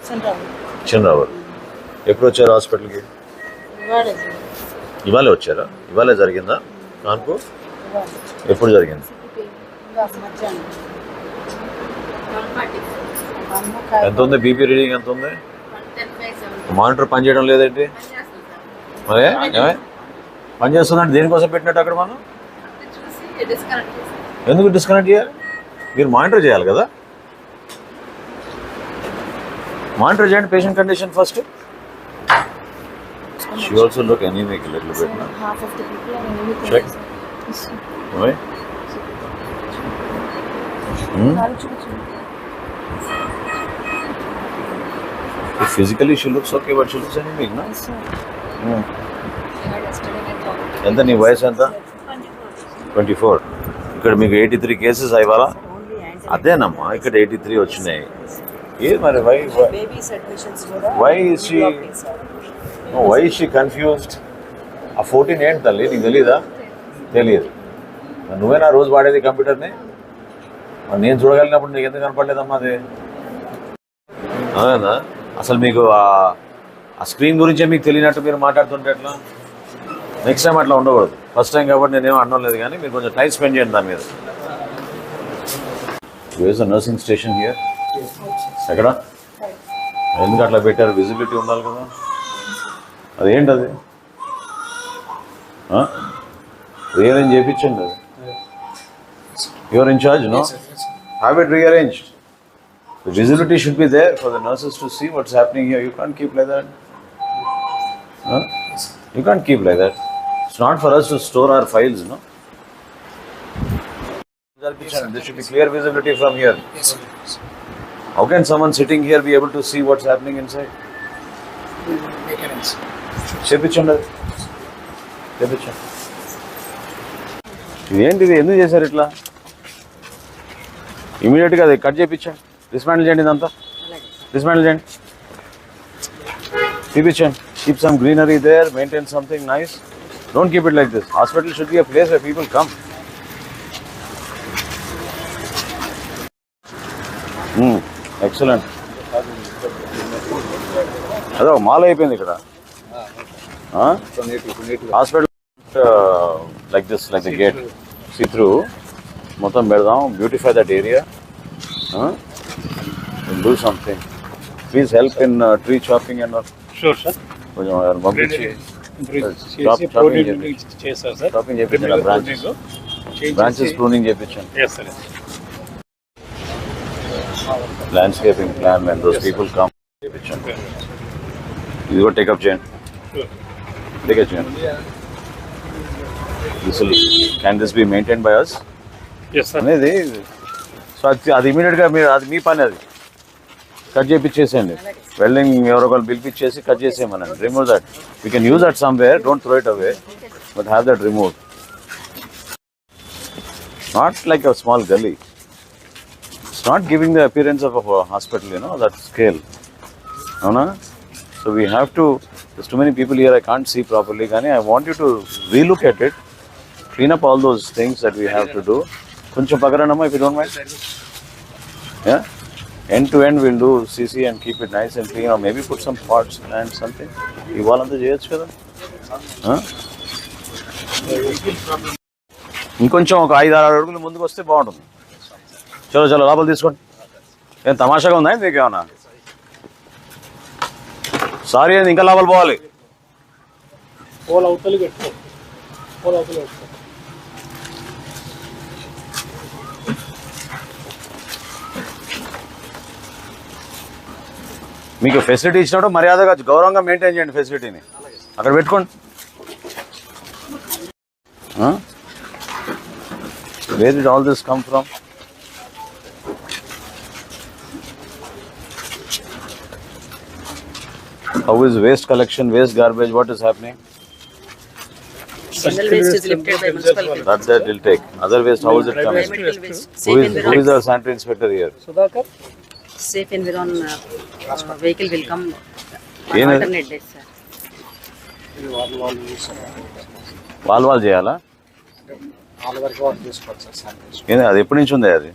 చిన్నరావు ఎప్పుడు వచ్చారు హాస్పిటల్కి? ఇవాళే వచ్చారా? ఇవాళే జరిగిందా కాన్పు? ఎప్పుడు జరిగింది? ఎంత ఉంది బీపీ రీడింగ్? ఎంత ఉంది? మానిటర్ పనిచేయడం లేదండి మరే ఏమే పని చేస్తుందంటే దేనికోసం పెట్టినట్టు అక్కడ మనం ఎందుకు డిస్కనెక్ట్ చేయాలి? మీరు మానిటర్ చేయాలి కదా. మానిటర్ చేయండి patient condition first. She also look anemic a little bit, no? Half of the people are anemic. Check. Why? Physically she looks okay, but she looks anemic, no? Yes, sir. ఎంత నీ వయసు ఎంత? 24. ఇక్కడ మీకు 83 cases అయ్యాలా? అదేనమ్మా ఇక్కడ 83 వచ్చినాయి. ఏ మరి వై ఇస్ షీ కన్ఫ్యూజ్డ్? ఆ 14 ఏంటి తల్లి నీకు తెలీదా? తెలియదు. నువ్వేనా రోజు వాడేది కంప్యూటర్ని? నేను చూడగలిగినప్పుడు నీకు ఎందుకు కనపడలేదమ్మా అది? అవునా? అసలు మీకు ఆ స్క్రీన్ గురించే మీకు తెలియనట్టు మీరు మాట్లాడుతుంటే ఎట్లా? నెక్స్ట్ టైం అట్లా ఉండకూడదు. ఫస్ట్ టైం కాబట్టి నేనేమో అనడం లేదు, కానీ మీరు కొంచెం టైం స్పెండ్ చేయండి దాని మీద. వేస్ నర్సింగ్ స్టేషన్ హియర్ ఎక్కడ? ఎందుకు అట్లా పెట్టారు? విజిబిలిటీ ఉండాలి కదా. అదేంటి అది? రీఅరేంజ్ చేయించండి. అది your incharge no? Have it rearranged. The visibility should be there for the nurses to see what's happening here. You can't keep like that. Huh? You can't keep like that. It's not for us to store our files, no? There should be clear visibility from here. Yes, sir. How can someone sitting here be able to see what's happening inside? చేపించండి. చేపించండి. ఇదేంటిది? ఎందుకు చేశారు ఇట్లా? ఇమీడియట్గా అది cut చేయించండి. Dismantle చేయండి. ఇదంతా dismantle చేయండి. తీపించండి. Keep some greenery there. Maintain something nice. Don't keep it like this. Hospital should be a place where people come. Excellent. అదే మాల్ అయిపోయింది ఇక్కడ hospital. Like this, like the gate see through మొత్తం పెడదాం. Beautify that area. Do something. Please help in tree chopping and all. Sure, sir. కొంచెం పంపించి chopping చేయించండి. Branches pruning చేయించండి. Yes, sir. Landscaping plan when those people come చేయించండి. ఇది కూడా take up చేయండి. టేకప్ చేయండి. Can this be maintained by us? Yes, sir. అనేది సో అది ఇమీడియట్గా మీరు, అది మీ పని. అది కట్ చేయించేసేయండి. వెల్డింగ్ ఎవరో ఒకరు పిలిపించేసి కట్ చేసేయమనండి. Remove that. You can use that somewhere. Don't throw it away, but have that remove. Not like a small gully. It's not giving the appearance of a hospital, you know, that scale. అవునా? So we have to, there's too many people here I can't see properly, కానీ I want you to relook at it, clean up all those things that we have to do. కొంచెం పక్కనమ్మా, if you don't mind. Yeah, end to end we'll do CC and keep it nice and clean, or maybe put some pots and something. ఇవాళంతా చేయొచ్చు కదా. ఇంకొంచెం ఒక 5-6 అడుగులు ముందుకు వస్తే బాగుంటుంది. చలో చలో లోపల తీసుకోండి. ఏం తమాషాగా ఉందా మీకు ఏమన్నా? సారీ అని ఇంకా లోపల పోవాలి. మీకు ఫెసిలిటీ ఇచ్చినప్పుడు మర్యాదగా గౌరవంగా మెయింటైన్ చేయండి ఫెసిలిటీని. అక్కడ పెట్టుకోండి. Where did all this come from? How is waste collection, waste garbage, what is happening? General waste is lifted by municipal. That will take. Other waste, how is it coming? Who is the sanitary inspector here? Sudhakar. Safe environ vehicle will come alternate days, sir. వాళ్ళు చేయాలా? ఏంది అది? ఎప్పటి నుంచి ఉంది అది?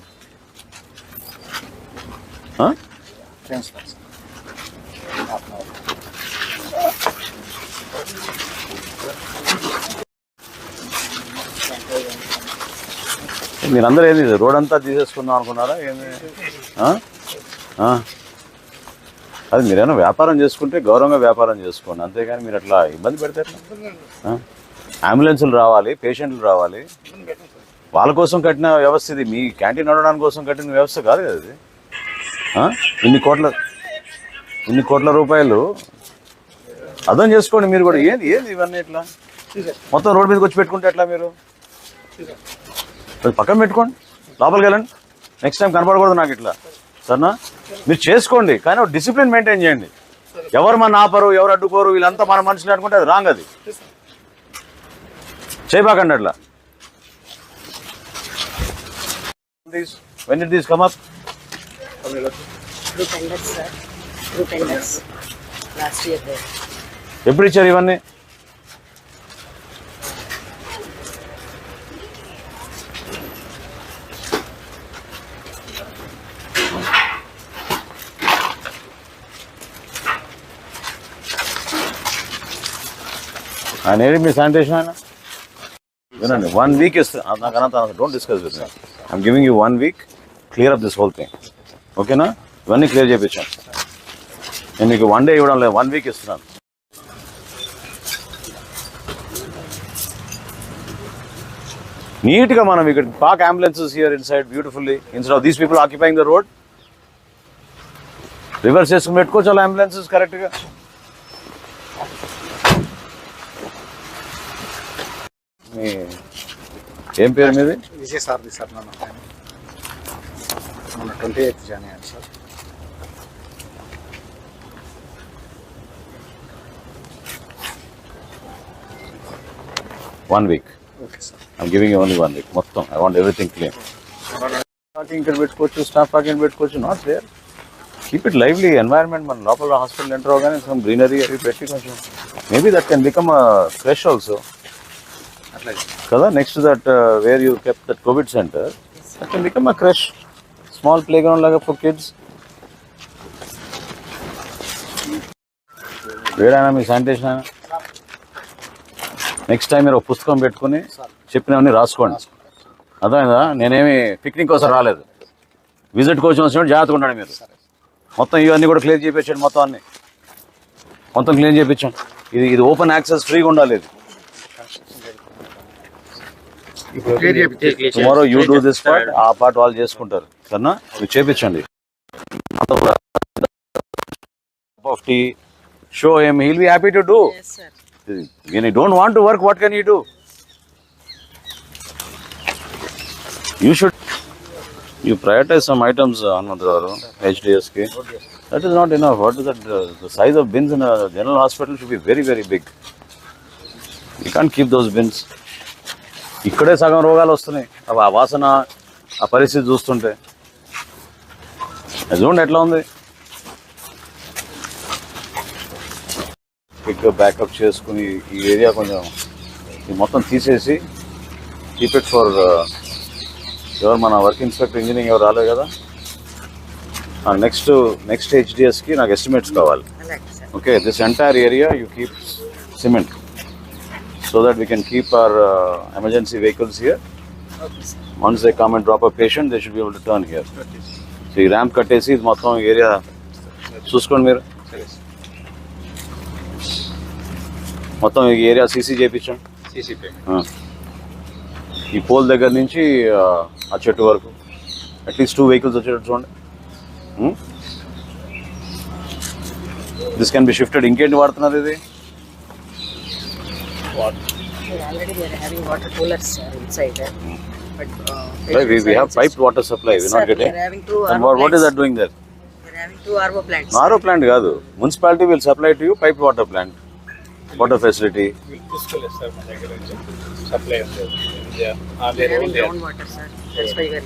మీరందరూ ఏది రోడ్ అంతా తీసేసుకుందాం అనుకున్నారా ఏంది? అది మీరేమైనా వ్యాపారం చేసుకుంటే గౌరవంగా వ్యాపారం చేసుకోండి, అంతేగాని మీరు అట్లా ఇబ్బంది పెడితే అంబులెన్సులు రావాలి, పేషెంట్లు రావాలి, వాళ్ళ కోసం కట్టిన వ్యవస్థ ఇది. మీ క్యాంటీన్ నడవడానికి కోసం కట్టిన వ్యవస్థ కాదు కదా ఇది. ఇన్ని కోట్ల రూపాయలు అర్థం చేసుకోండి మీరు కూడా. ఏంది ఇవన్నీ ఇట్లా మొత్తం రోడ్ మీదకి వచ్చి పెట్టుకుంటే ఎట్లా? మీరు పక్కన పెట్టుకోండి, లోపలికి వెళ్ళండి, నెక్స్ట్ టైం కనపడకూడదు నాకు ఇట్లా, సరేనా? మీరు చేసుకోండి, కానీ ఒక డిసిప్లిన్ మెయింటైన్ చేయండి. ఎవరు మన ఆపరు, ఎవరు అడ్డుకోరు, వీళ్ళంతా మన మనుషులు అనుకుంటే అది రాంగ్. అది చేయబాకండి అట్లా. When did these come up? Through tenders. Last year there. ఎప్పుడు ఇచ్చారు ఇవన్నీ? ఆయన ఏది మీ శానిటేషన్ ఆయన? వినండి, 1 week ఇస్తాను నాకు Anantha. Don't discuss with me. I'm giving you 1 week, clear up this whole thing. ఓకేనా? ఇవన్నీ క్లియర్ చేయించాను. నేను మీకు 1 day ఇవ్వడం లేదు, 1 week ఇస్తున్నాను. నీట్గా మనం ఇక్కడ park ambulances here in side beautifully, instead of these people occupying the road. Reverse చేసుకుని పెట్టుకోవచ్చు అలా అంబులెన్సెస్ కరెక్ట్గా. మీ ఏం పేరు మీది? విజయసారథి సార్. మన 28th January sir. One week. Okay sir. I'm giving you only 1 week. మొత్తం I want everything clean. Parking ఇక్కడ పెట్టుకోవచ్చు, స్టాఫ్ పార్కింగ్ పెట్టుకోవచ్చు, not there. Keep it lively environment. మన లోపల హాస్పిటల్ ఎంటర్ అవగానే సమ్ గ్రీనరీ అవి పెట్టి కొంచెం maybe that can become fresh also కదా. Next that where you kept that covid centre, that can become a creche, small playground లాగా for kids. వేడైనా మీ శానిటేషన్ అయినా నెక్స్ట్ టైం మీరు ఒక పుస్తకం పెట్టుకుని చెప్పినవన్నీ రాసుకోండి, అర్థమైందా? నేనేమి పిక్నిక్ కోసం రాలేదు, విజిట్ కోసం వచ్చినట్టు జాగ్రత్తగా ఉండండి మీరు. మొత్తం ఇవన్నీ కూడా క్లియర్ చేయించండి, మొత్తం క్లీన్ చేయించండి. ఇది ఓపెన్ యాక్సెస్, ఫ్రీగా ఉండాలి. Tomorrow you do this part, ఆ పార్ట్ వాళ్ళు చేసుకుంటారు, సరేనా? మీరు చేయించండి. After show him, he'll be happy to do. Yes, sir. When you don't want to work, what can you do? You prioritize some items, Anantagaru, HDS ki. That is not enough. What is that? The size of bins in a general hospital should be very, very big. You can't keep those bins. ఇక్కడే సగం రోగాలు వస్తున్నాయి అవి ఆ వాసన, ఆ పరిస్థితి చూస్తుంటే. చూడండి ఎట్లా ఉంది. క్విక్ బ్యాకప్ చేసుకుని ఈ ఏరియా కొంచెం మొత్తం తీసేసి కీప్ ఇట్ ఫర్ ఎవరు మన వర్క్ ఇన్స్పెక్టర్ ఇంజనీరింగ్ ఎవరు రాలేదు కదా. నెక్స్ట్ హెచ్డిఎస్కి నాకు ఎస్టిమేట్స్ కావాలి. Okay, this entire area you keep cement so that we can keep our emergency vehicles here. Once they come and drop a patient, they should be able to turn here. So ఈ ramp కట్టేసి ఇది మొత్తం area చూసుకోండి మీరు. మొత్తం ఈ area CC చేయించండి. ఈ పోల్ దగ్గర నుంచి ఆ చెట్టు వరకు అట్లీస్ట్ 2 vehicles వచ్చేటట్టు చూడండి. This can be shifted. ఇంకేంటి వాడుతున్నారు ఇది? Already we are having water coolers inside. But we have piped water supply. We're not getting. We are having 2 And what is that doing there? We are having 2 RO plants. RO plant కాదు, municipality will supply to you piped water plant, water facility. తీసుకోలేదు sir మన దగ్గర నుంచి supply ఉంది. We are having groundwater, sir. That's why we are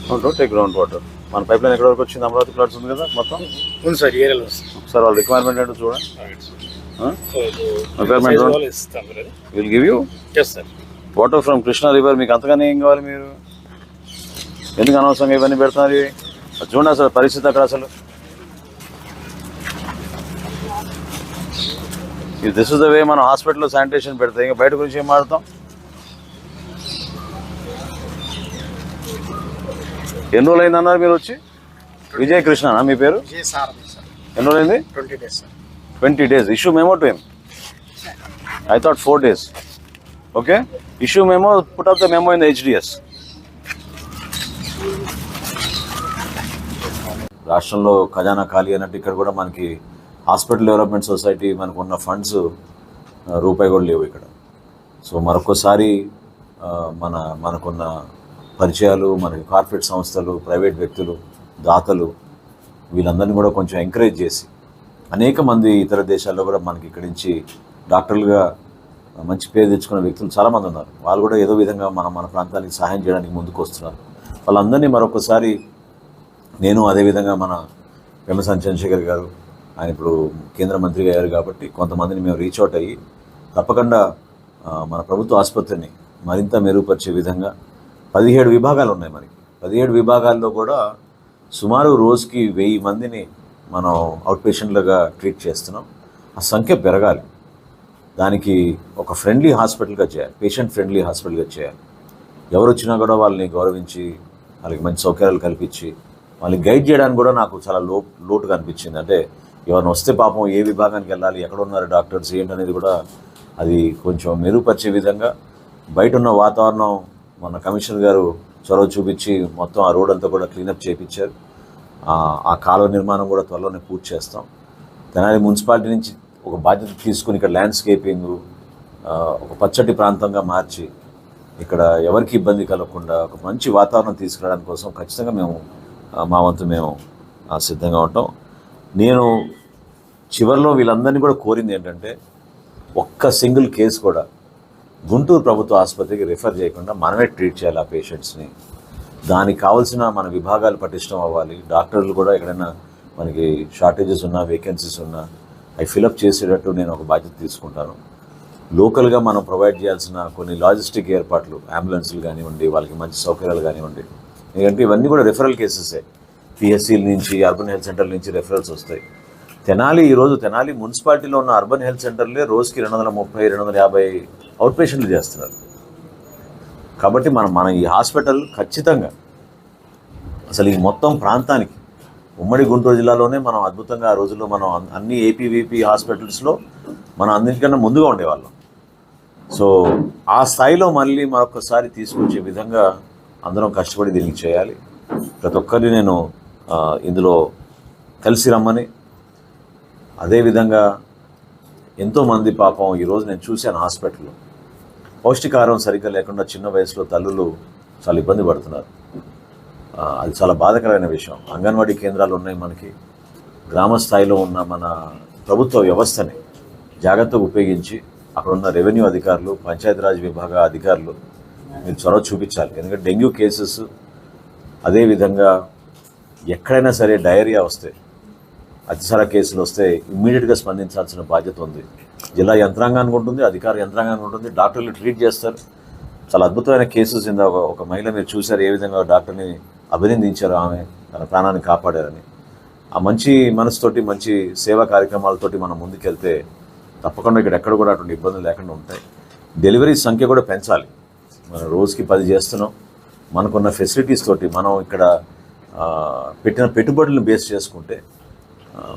No, don't take ground water. మన pipe line ఎక్కడ వరకు వచ్చింది? అమరావతి ప్లాట్స్ ఉంది కదా మొత్తం. ఉంది సార్, ఏరియాలో వస్తుంది. ఒకసారి వాళ్ళ రిక్వైర్మెంట్ ఏంటో చూడండి. We'll give you water from Krishna river. మీకు అంతగానే ఏం కావాలి? మీరు ఎందుకు అనవసరంగా ఇవన్నీ పెడుతున్నారు? చూడండి అసలు పరిస్థితి అక్కడ. అసలు దిస్ ఇస్ ద వే మనం హాస్పిటల్లో శానిటేషన్ పెడతాం, ఇంకా బయట గురించి ఏం మాట్లాడతాం? ఎన్ని రోజులు అయిందన్నారు మీరు వచ్చి? విజయ్ కృష్ణ మీ పేరు? విజయ్ సారథి సార్. ఎన్ని రోజులు అయింది? 20 days sir. 20 days. Issue memo to him. I thought 4 days. Okay? Issue memo, put up the memo in the HDS. రాష్ట్రంలో ఖజానా ఖాళీ అన్నట్టు ఇక్కడ కూడా మనకి హాస్పిటల్ డెవలప్మెంట్ సొసైటీ మనకు ఉన్న ఫండ్స్ రూపాయి కూడా లేవు ఇక్కడ. సో మరొకసారి మనకున్న పరిచయాలు, మనకి కార్పొరేట్ సంస్థలు, ప్రైవేట్ వ్యక్తులు, దాతలు వీళ్ళందరినీ కూడా కొంచెం ఎంకరేజ్ చేసి అనేక మంది ఇతర దేశాల్లో కూడా మనకి ఇక్కడి నుంచి డాక్టర్లుగా మంచి పేరు తెచ్చుకున్న వ్యక్తులు చాలామంది ఉన్నారు. వాళ్ళు కూడా ఏదో విధంగా మన ప్రాంతానికి సహాయం చేయడానికి ముందుకు వస్తున్నారు. వాళ్ళందరినీ మరొకసారి నేను, అదేవిధంగా మన పెమ్మసాని చంద్రశేఖర్ గారు, ఆయన ఇప్పుడు కేంద్ర మంత్రిగా అయ్యారు కాబట్టి కొంతమందిని మేము రీచ్ అవుట్ అయ్యి తప్పకుండా మన ప్రభుత్వ ఆసుపత్రిని మరింత మెరుగుపరిచే విధంగా 17 విభాగాలు ఉన్నాయి మనకి. 17 విభాగాల్లో కూడా సుమారు రోజుకి 1000 మందిని మనం అవుట్ పేషెంట్లుగా ట్రీట్ చేస్తున్నాం. ఆ సంఖ్య పెరగాలి. దానికి ఒక ఫ్రెండ్లీ హాస్పిటల్గా చేయాలి, పేషెంట్ ఫ్రెండ్లీ హాస్పిటల్గా చేయాలి. ఎవరు వచ్చినా కూడా వాళ్ళని గౌరవించి, వాళ్ళకి మంచి సౌకర్యాలు కల్పించి, వాళ్ళని గైడ్ చేయడానికి కూడా నాకు చాలా లోటుగా అనిపించింది. అంటే ఎవరిని వస్తే పాపం ఏ విభాగానికి వెళ్ళాలి, ఎక్కడ ఉన్నారు డాక్టర్స్ ఏంటనేది కూడా అది కొంచెం మెరుగుపరిచే విధంగా బయట ఉన్న వాతావరణం మన కమిషనర్ గారు చొరవ చూపించి మొత్తం ఆ రోడ్ అంతా కూడా క్లీనప్ చేయించారు. ఆ కాలువ నిర్మాణం కూడా త్వరలోనే పూర్తి చేస్తాం. తెనాలి మున్సిపాలిటీ నుంచి ఒక బాధ్యత తీసుకుని ఇక్కడ ల్యాండ్స్కేపింగ్ ఒక పచ్చటి ప్రాంతంగా మార్చి ఇక్కడ ఎవరికి ఇబ్బంది కలగకుండా ఒక మంచి వాతావరణం తీసుకురావడానికి కోసం ఖచ్చితంగా మా వంతు మేము సిద్ధంగా ఉంటాం. నేను చివరిలో వీళ్ళందరినీ కూడా కోరింది ఏంటంటే, ఒక్క సింగిల్ కేసు కూడా గుంటూరు ప్రభుత్వ ఆసుపత్రికి రిఫర్ చేయకుండా మనమే ట్రీట్ చేయాలి ఆ పేషెంట్స్ని. దానికి కావాల్సిన మన విభాగాలు పటిష్టం అవ్వాలి. డాక్టర్లు కూడా ఎక్కడైనా మనకి షార్టేజెస్ ఉన్నా, వేకెన్సీస్ ఉన్నా అవి ఫిలప్ చేసేటట్టు నేను ఒక బాధ్యత తీసుకుంటాను. లోకల్గా మనం ప్రొవైడ్ చేయాల్సిన కొన్ని లాజిస్టిక్ ఏర్పాట్లు, అంబులెన్స్లు కానివ్వండి, వాళ్ళకి మంచి సౌకర్యాలు కానివ్వండి. ఎందుకంటే ఇవన్నీ కూడా రెఫరల్ కేసెసే. పిఎస్సీల నుంచి, అర్బన్ హెల్త్ సెంటర్ల నుంచి రెఫరల్స్ వస్తాయి. ఈరోజు తెనాలి మున్సిపాలిటీలో ఉన్న అర్బన్ హెల్త్ సెంటర్లే రోజుకి 230-250 అవుట్ పేషెంట్లు చేస్తున్నారు. కాబట్టి మన ఈ హాస్పిటల్ ఖచ్చితంగా అసలు ఈ మొత్తం ప్రాంతానికి, ఉమ్మడి గుంటూరు జిల్లాలోనే మనం అద్భుతంగా ఆ రోజుల్లో మనం అన్ని ఏపీవీపీ హాస్పిటల్స్లో మనం అన్నింటికన్నా ముందుగా ఉండేవాళ్ళం. సో ఆ స్థాయిలో మళ్ళీ మరొకసారి తీసుకొచ్చే విధంగా అందరం కష్టపడి దీనికి చేయాలి. ప్రతి ఒక్కరిని నేను ఇందులో కలిసి రమ్మని, అదేవిధంగా ఎంతోమంది పాపం ఈరోజు నేను చూశాను హాస్పిటల్లో పౌష్టికాహారం సరిగ్గా లేకుండా చిన్న వయసులో తల్లులు చాలా ఇబ్బంది పడుతున్నారు. అది చాలా బాధాకరమైన విషయం. అంగన్వాడీ కేంద్రాలు ఉన్నాయి మనకి. గ్రామ స్థాయిలో ఉన్న మన ప్రభుత్వ వ్యవస్థని జాగ్రత్తగా ఉపయోగించి అక్కడ ఉన్న రెవెన్యూ అధికారులు, పంచాయతీరాజ్ విభాగ అధికారులు మీరు చొరవ చూపించాలి. ఎందుకంటే డెంగ్యూ కేసెస్, అదేవిధంగా ఎక్కడైనా సరే డయేరియా వస్తే, అతిసార కేసులు వస్తే ఇమ్మీడియట్గా స్పందించాల్సిన బాధ్యత ఉంది. జిల్లా యంత్రాంగానికి ఉంటుంది, అధికార యంత్రాంగానికి ఉంటుంది. డాక్టర్లు ట్రీట్ చేస్తారు. చాలా అద్భుతమైన కేసెస్ ఇందా ఒక మహిళ మీరు చూశారు ఏ విధంగా డాక్టర్ని అభినందించారు, ఆమె తన ప్రాణాన్ని కాపాడారని. ఆ మంచి మనసుతోటి, మంచి సేవా కార్యక్రమాలతోటి మనం ముందుకెళ్తే తప్పకుండా ఇక్కడ ఎక్కడ కూడా అటువంటి ఇబ్బందులు లేకుండా ఉంటాయి. డెలివరీ సంఖ్య కూడా పెంచాలి. మనం రోజుకి 10 చేస్తున్నాం. మనకున్న ఫెసిలిటీస్ తోటి మనం ఇక్కడ పెట్టిన పెట్టుబడులను బేస్ చేసుకుంటే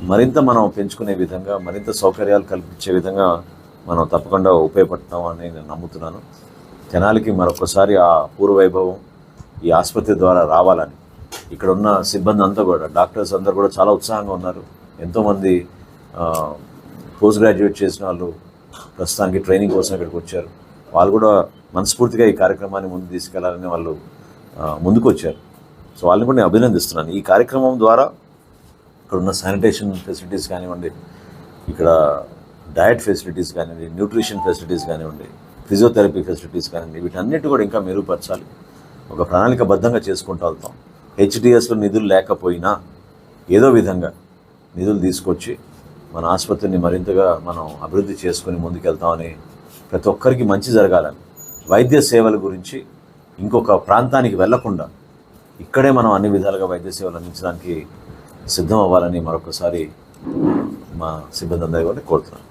మరింత మనం పెంచుకునే విధంగా, మరింత సౌకర్యాలు కల్పించే విధంగా మనం తప్పకుండా ఉపయోగపడతామని నేను నమ్ముతున్నాను. తెనాలికి మరొకసారి ఆ పూర్వవైభవం ఈ ఆసుపత్రి ద్వారా రావాలని ఇక్కడ ఉన్న సిబ్బంది అంతా కూడా, డాక్టర్స్ అందరూ కూడా చాలా ఉత్సాహంగా ఉన్నారు. ఎంతోమంది పోస్ట్ గ్రాడ్యుయేట్ చేసిన వాళ్ళు ప్రస్తుతానికి ట్రైనింగ్ కోసం ఇక్కడికి వచ్చారు. వాళ్ళు కూడా మనస్ఫూర్తిగా ఈ కార్యక్రమాన్ని ముందు తీసుకెళ్లాలని వాళ్ళు ముందుకు వచ్చారు. సో వాళ్ళని కూడా నేను అభినందిస్తున్నాను. ఈ కార్యక్రమం ద్వారా ఇక్కడ ఉన్న శానిటేషన్ ఫెసిలిటీస్ కానివ్వండి, ఇక్కడ డయట్ ఫెసిలిటీస్ కానివ్వండి, న్యూట్రిషన్ ఫెసిలిటీస్ కానివ్వండి, ఫిజియోథెరపీ ఫెసిలిటీస్ కానివ్వండి, వీటన్నిటి కూడా ఇంకా మెరుగుపరచాలి. ఒక ప్రణాళికబద్ధంగా చేసుకుంటూ వెళ్తాం. హెచ్డిఎస్లో నిధులు లేకపోయినా ఏదో విధంగా నిధులు తీసుకొచ్చి మన ఆసుపత్రిని మరింతగా మనం అభివృద్ధి చేసుకొని ముందుకెళ్తామని, ప్రతి ఒక్కరికి మంచి జరగాలని, వైద్య సేవల గురించి ఇంకొక ప్రాంతానికి వెళ్లకుండా ఇక్కడే మనం అన్ని విధాలుగా వైద్య సేవలు అందించడానికి సిద్ధం అవ్వాలని మరొకసారి మా సిబ్బంది అందరికీ కూడా కోరుతున్నాను.